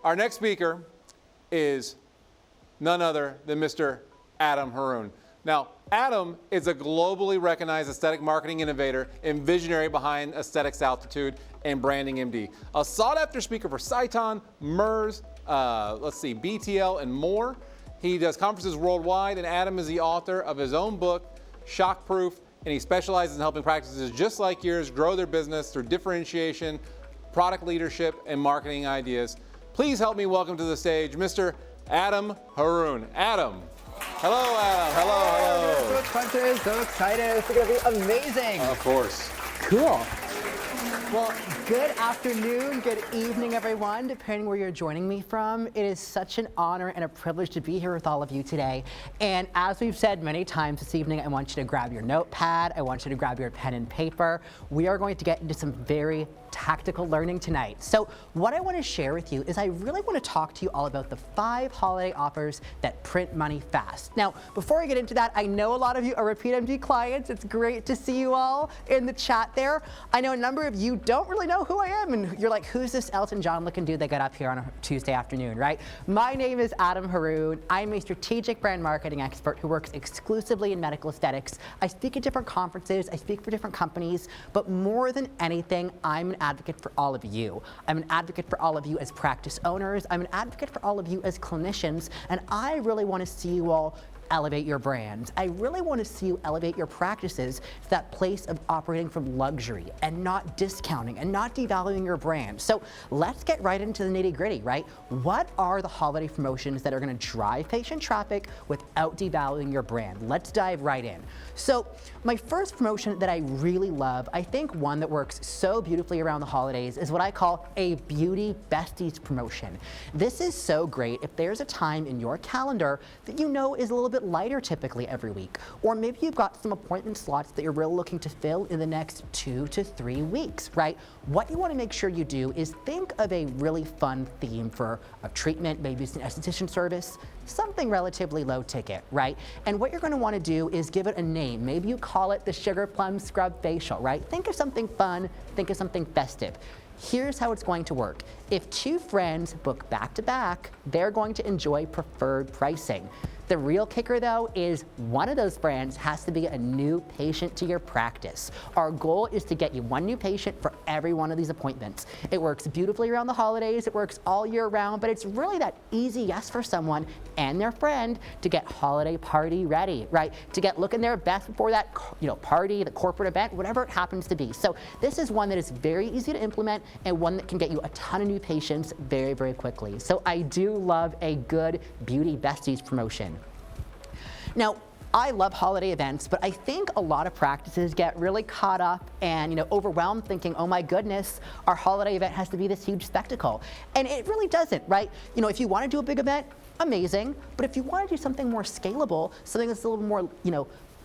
our next speaker is none other than Mr. Adam Haroun. Now, Adam is a globally recognized aesthetic marketing innovator and visionary behind Aesthetics Altitude and Branding MD. A sought-after speaker for Sciton, MERS, BTL, and more. He does conferences worldwide, and Adam is the author of his own book, Shockproof, and he specializes in helping practices just like yours grow their business through differentiation, product leadership, and marketing ideas. Please help me welcome to the stage Mr. Adam Haroun. Adam. Hello, Adam. Hello, hello. So excited, so excited. It's going to be amazing. Of course. Cool. Well, good afternoon, good evening, everyone, depending where you're joining me from. It is such an honor and a privilege to be here with all of you today. And as we've said many times this evening, I want you to grab your notepad. I want you to grab your pen and paper. We are going to get into some very tactical learning tonight. So what I want to share with you is I really want to talk to you all about the 5 holiday offers that print money fast. Now, before I get into that, I know a lot of you are RepeatMD clients. It's great to see you all in the chat there. I know a number of you don't really know who I am, and you're like, who's this Elton John looking dude that got up here on a Tuesday afternoon, right? My name is Adam Haroun. I'm a strategic brand marketing expert who works exclusively in medical aesthetics. I speak at different conferences, I speak for different companies, but more than anything, I'm an advocate for all of you. I'm an advocate for all of you as practice owners. I'm an advocate for all of you as clinicians, and I really want to see you all elevate your brands. I really want to see you elevate your practices to that place of operating from luxury and not discounting and not devaluing your brand. So let's get right into the nitty-gritty, right? What are the holiday promotions that are going to drive patient traffic without devaluing your brand? Let's dive right in. So my first promotion that I really love, I think one that works so beautifully around the holidays, is what I call a Beauty Besties promotion. This is so great if there's a time in your calendar that you know is a little bit lighter typically every week, or maybe you've got some appointment slots that you're really looking to fill in the next 2 to 3 weeks, right? What you want to make sure you do is think of a really fun theme for a treatment, maybe it's an esthetician service, something relatively low ticket, right? And what you're going to want to do is give it a name. Maybe you call it the Sugar Plum Scrub Facial, right? Think of something fun, think of something festive. Here's how it's going to work. If 2 friends book back to back, they're going to enjoy preferred pricing. The real kicker, though, is one of those friends has to be a new patient to your practice. Our goal is to get you 1 new patient for every one of these appointments. It works beautifully around the holidays, it works all year round, but it's really that easy yes for someone and their friend to get holiday party ready, right? To get looking their best before that, party, the corporate event, whatever it happens to be. So this is one that is very easy to implement and one that can get you a ton of new patients very, very quickly. So I do love a good Beauty Besties promotion. Now, I love holiday events, but I think a lot of practices get really caught up and overwhelmed thinking, oh my goodness, our holiday event has to be this huge spectacle. And it really doesn't, right? If you want to do a big event, amazing. But if you want to do something more scalable, something that's a little more,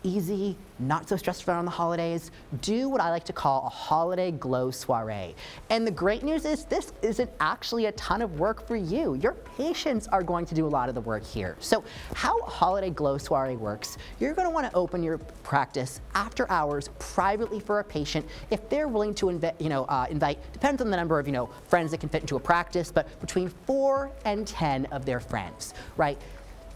easy, not so stressful around the holidays, do what I like to call a holiday glow soiree. And the great news is this isn't actually a ton of work for you. Your patients are going to do a lot of the work here. So how a holiday glow soiree works, you're going to want to open your practice after hours privately for a patient if they're willing to invite, depends on the number of, friends that can fit into a practice, but between 4 and 10 of their friends, right?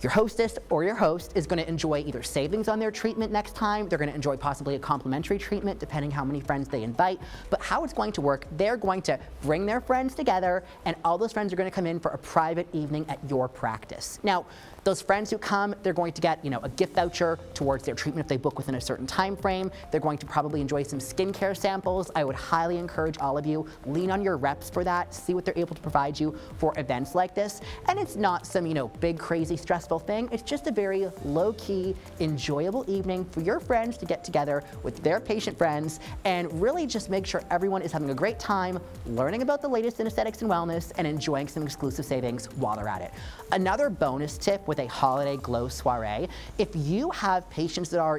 Your hostess or your host is going to enjoy either savings on their treatment next time, they're going to enjoy possibly a complimentary treatment depending how many friends they invite, but how it's going to work, they're going to bring their friends together and all those friends are going to come in for a private evening at your practice. Now, those friends who come, they're going to get, a gift voucher towards their treatment if they book within a certain time frame. They're going to probably enjoy some skincare samples. I would highly encourage all of you, lean on your reps for that, see what they're able to provide you for events like this. And it's not some, big, crazy, stressful thing. It's just a very low-key, enjoyable evening for your friends to get together with their patient friends and really just make sure everyone is having a great time, learning about the latest in aesthetics and wellness, and enjoying some exclusive savings while they're at it. Another bonus tip with a holiday glow soiree, if you have patients that are,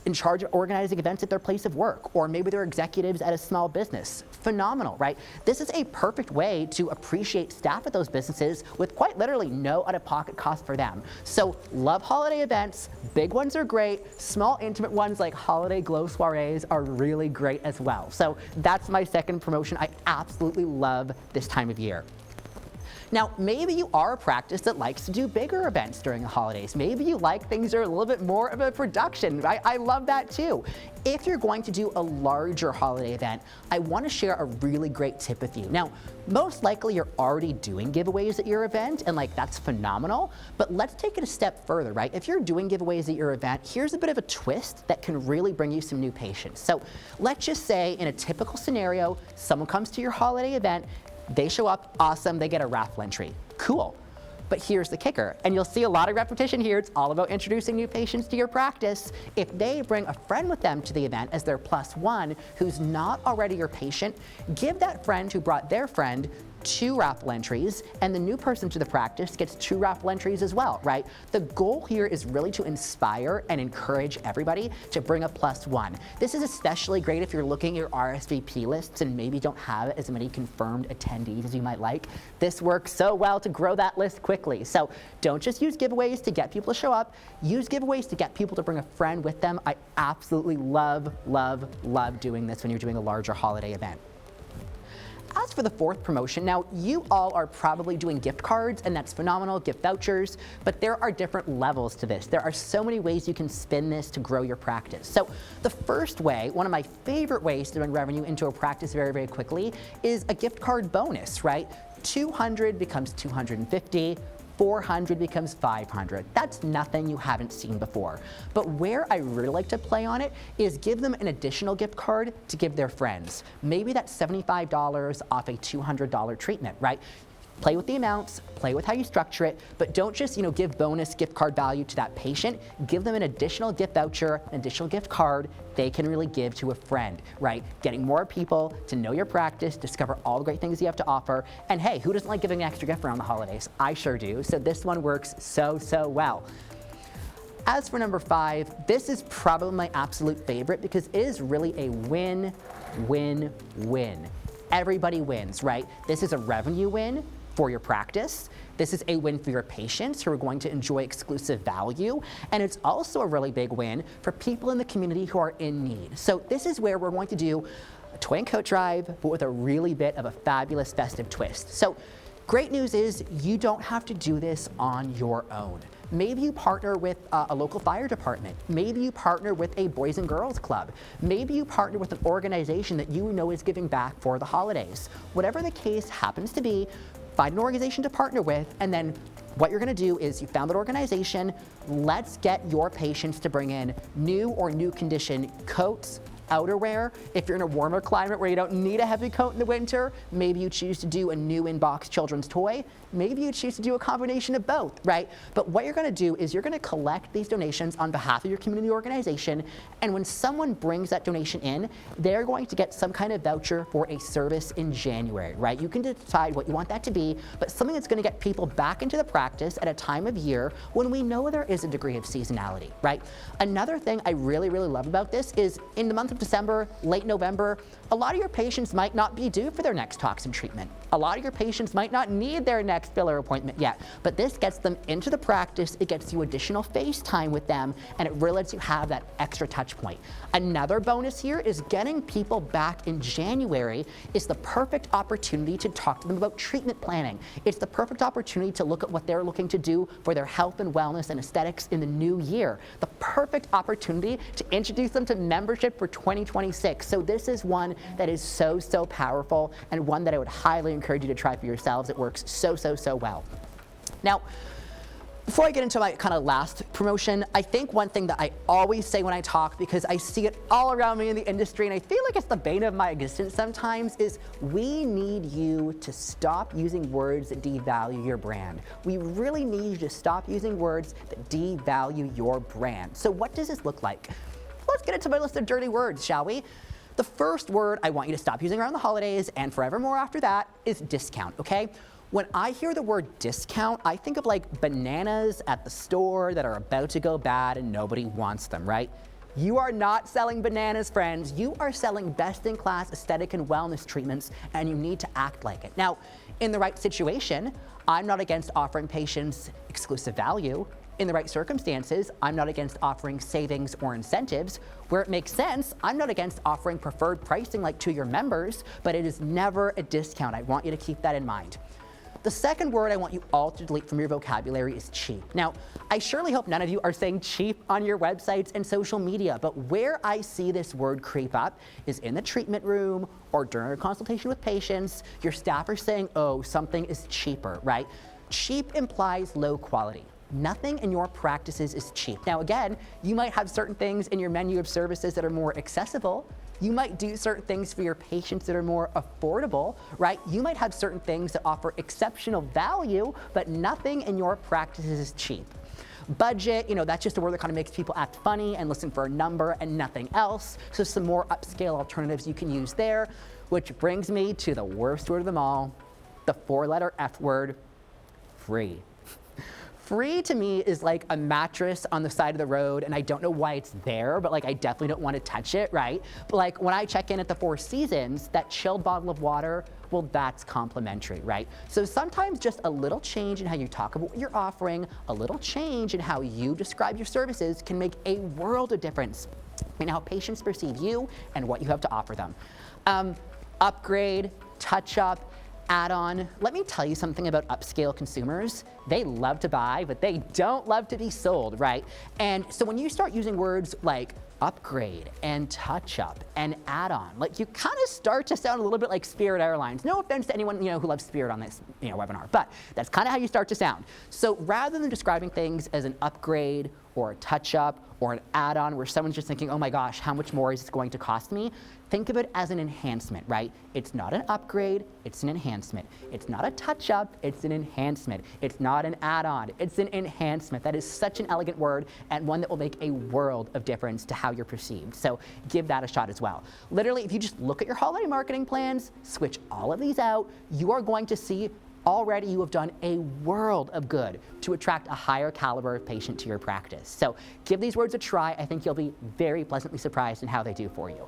in charge of organizing events at their place of work, or maybe they're executives at a small business. Phenomenal, right? This is a perfect way to appreciate staff at those businesses with quite literally no out-of-pocket cost for them. So love holiday events, big ones are great, small intimate ones like holiday glow soirees are really great as well. So that's my second promotion. I absolutely love this time of year. Now, maybe you are a practice that likes to do bigger events during the holidays. Maybe you like things that are a little bit more of a production. I love that too. If you're going to do a larger holiday event, I want to share a really great tip with you. Now, most likely you're already doing giveaways at your event, and that's phenomenal, but let's take it a step further, right? If you're doing giveaways at your event, here's a bit of a twist that can really bring you some new patients. So let's just say in a typical scenario, someone comes to your holiday event, they show up, awesome, they get a raffle entry. Cool. But here's the kicker, and you'll see a lot of repetition here. It's all about introducing new patients to your practice. If they bring a friend with them to the event as their +1 who's not already your patient, give that friend who brought their friend 2 raffle entries, and the new person to the practice gets 2 raffle entries as well, right? The goal here is really to inspire and encourage everybody to bring a +1. This is especially great if you're looking at your RSVP lists and maybe don't have as many confirmed attendees as you might like. This works so well to grow that list quickly. So don't just use giveaways to get people to show up, use giveaways to get people to bring a friend with them. I absolutely love, love, love doing this when you're doing a larger holiday event. As for the 4th promotion, now you all are probably doing gift cards, and that's phenomenal, gift vouchers, but there are different levels to this. There are so many ways you can spin this to grow your practice. So the first way, one of my favorite ways to bring revenue into a practice very, very quickly is a gift card bonus, right? 200 becomes 250. 400 becomes 500. That's nothing you haven't seen before. But where I really like to play on it is give them an additional gift card to give their friends. Maybe that's $75 off a $200 treatment, right? Play with the amounts, play with how you structure it, but don't just give bonus gift card value to that patient. Give them an additional gift voucher, an additional gift card they can really give to a friend, right? Getting more people to know your practice, discover all the great things you have to offer, and hey, who doesn't like giving an extra gift around the holidays? I sure do, so this one works so, so well. As for number 5, this is probably my absolute favorite because it is really a win, win, win. Everybody wins, right? This is a revenue win for your practice. This is a win for your patients who are going to enjoy exclusive value. And it's also a really big win for people in the community who are in need. So this is where we're going to do a toy and coat drive, but with a really bit of a fabulous festive twist. So great news is you don't have to do this on your own. Maybe you partner with a local fire department. Maybe you partner with a Boys and Girls Club. Maybe you partner with an organization that you know is giving back for the holidays. Whatever the case happens to be, find an organization to partner with, and then what you're gonna do is you found that organization, let's get your patients to bring in new or new condition coats, outerwear. If you're in a warmer climate where you don't need a heavy coat in the winter, maybe you choose to do a new in-box children's toy. Maybe you choose to do a combination of both, right? But what you're gonna do is you're gonna collect these donations on behalf of your community organization, and when someone brings that donation in, they're going to get some kind of voucher for a service in January, right? You can decide what you want that to be, but something that's gonna get people back into the practice at a time of year when we know there is a degree of seasonality, right? Another thing I really, really love about this is in the month of December, late November, a lot of your patients might not be due for their next toxin treatment. A lot of your patients might not need their next filler appointment yet, but this gets them into the practice, it gets you additional face time with them, and it really lets you have that extra touch point. Another bonus here is getting people back in January is the perfect opportunity to talk to them about treatment planning. It's the perfect opportunity to look at what they're looking to do for their health and wellness and aesthetics in the new year. The perfect opportunity to introduce them to membership for 2026. So this is one that is so, so powerful, and one that I would highly encourage you to try for yourselves. It works so, so, so well. Now, before I get into my kind of last promotion, I think one thing that I always say when I talk, because I see it all around me in the industry, and I feel like it's the bane of my existence sometimes, is we need you to stop using words that devalue your brand. We really need you to stop using words that devalue your brand. So what does this look like? Let's get into my list of dirty words, shall we? The first word I want you to stop using around the holidays and forevermore after that is discount, okay? When I hear the word discount, I think of like bananas at the store that are about to go bad and nobody wants them, right? You are not selling bananas, friends. You are selling best-in-class aesthetic and wellness treatments, and you need to act like it. Now, in the right situation, I'm not against offering patients exclusive value. In the right circumstances, I'm not against offering savings or incentives. Where it makes sense, I'm not against offering preferred pricing like to your members, but it is never a discount. I want you to keep that in mind. The second word I want you all to delete from your vocabulary is cheap. Now, I surely hope none of you are saying cheap on your websites and social media, but where I see this word creep up is in the treatment room or during a consultation with patients. Your staff are saying, oh, something is cheaper, right? Cheap implies low quality. Nothing in your practices is cheap. Now again, you might have certain things in your menu of services that are more accessible. You might do certain things for your patients that are more affordable, right? You might have certain things that offer exceptional value, but nothing in your practices is cheap. Budget, that's just a word that kind of makes people act funny and listen for a number and nothing else. So some more upscale alternatives you can use there, which brings me to the worst word of them all, the 4-letter F word, free. Free to me is like a mattress on the side of the road, and I don't know why it's there, but I definitely don't want to touch it, right? But when I check in at the Four Seasons, that chilled bottle of water, well, that's complimentary, right? So sometimes just a little change in how you talk about what you're offering, a little change in how you describe your services can make a world of difference in how patients perceive you and what you have to offer them. Upgrade, touch up, add-on. Let me tell you something about upscale consumers. They love to buy, but they don't love to be sold, right? And so when you start using words like upgrade and touch-up and add-on, you kind of start to sound a little bit like Spirit Airlines. No offense to anyone who loves Spirit on this webinar, but that's kind of how you start to sound. So rather than describing things as an upgrade or a touch-up or an add-on where someone's just thinking, oh my gosh, how much more is this going to cost me? Think of it as an enhancement, right? It's not an upgrade, it's an enhancement. It's not a touch-up, it's an enhancement. It's not an add-on, it's an enhancement. That is such an elegant word and one that will make a world of difference to how you're perceived. So give that a shot as well. Literally, if you just look at your holiday marketing plans, switch all of these out, you are going to see already you have done a world of good to attract a higher caliber of patient to your practice. So give these words a try. I think you'll be very pleasantly surprised in how they do for you.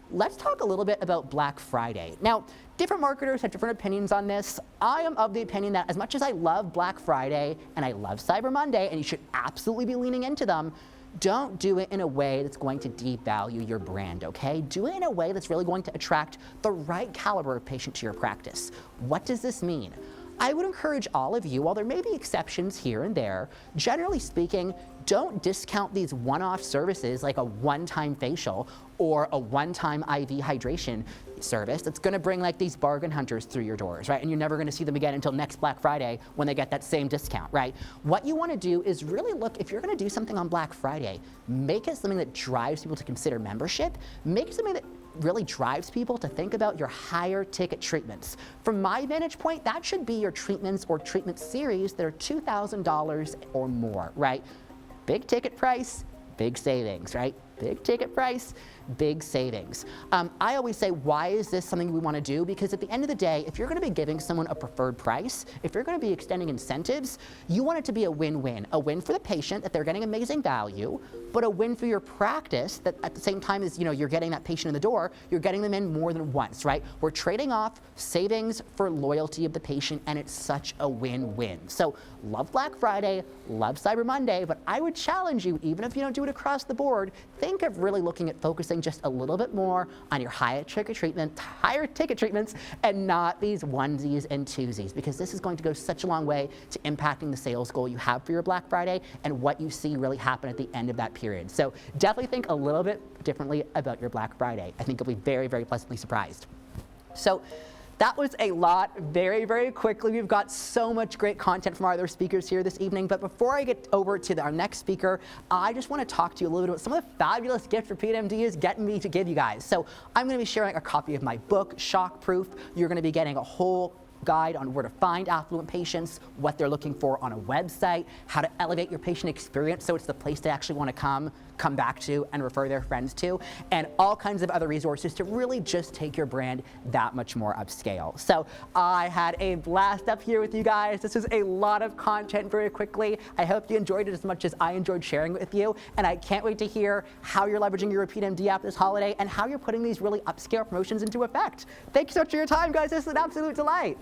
Let's talk a little bit about Black Friday. Now, different marketers have different opinions on this. I am of the opinion that as much as I love Black Friday and I love Cyber Monday, and you should absolutely be leaning into them, don't do it in a way that's going to devalue your brand, okay? Do it in a way that's really going to attract the right caliber of patient to your practice. What does this mean? I would encourage all of you, while there may be exceptions here and there, generally speaking, don't discount these one-off services like a one-time facial or a one-time IV hydration service that's gonna bring these bargain hunters through your doors, right? And you're never gonna see them again until next Black Friday when they get that same discount, right? What you wanna do is really look, if you're gonna do something on Black Friday, make it something that drives people to consider membership, make it something that really drives people to think about your higher ticket treatments. From my vantage point, that should be your treatments or treatment series that are $2,000 or more, right? Big ticket price, big savings, right? Big ticket price, big savings. I always say, why is this something we want to do? Because at the end of the day, if you're going to be giving someone a preferred price, if you're going to be extending incentives, you want it to be a win-win. A win for the patient that they're getting amazing value, but a win for your practice that at the same time as you're getting that patient in the door, you're getting them in more than once, right? We're trading off savings for loyalty of the patient, and it's such a win-win. So love Black Friday, love Cyber Monday, but I would challenge you, even if you don't do it across the board, think of really looking at focusing just a little bit more on your higher ticket treatments and not these onesies and twosies, because this is going to go such a long way to impacting the sales goal you have for your Black Friday and what you see really happen at the end of that period. So definitely think a little bit differently about your Black Friday. I think you'll be very, very pleasantly surprised. So that was a lot, very, very quickly. We've got so much great content from our other speakers here this evening. But before I get over to our next speaker, I just want to talk to you a little bit about some of the fabulous gifts RepeatMD is getting me to give you guys. So I'm going to be sharing a copy of my book, Shock Proof. You're going to be getting a whole guide on where to find affluent patients, what they're looking for on a website, how to elevate your patient experience so it's the place they actually want to come back to and refer their friends to, and all kinds of other resources to really just take your brand that much more upscale. So I had a blast up here with you guys. This was a lot of content very quickly. I hope you enjoyed it as much as I enjoyed sharing it with you, and I can't wait to hear how you're leveraging your RepeatMD app this holiday and how you're putting these really upscale promotions into effect. Thank you so much for your time, guys. This is an absolute delight.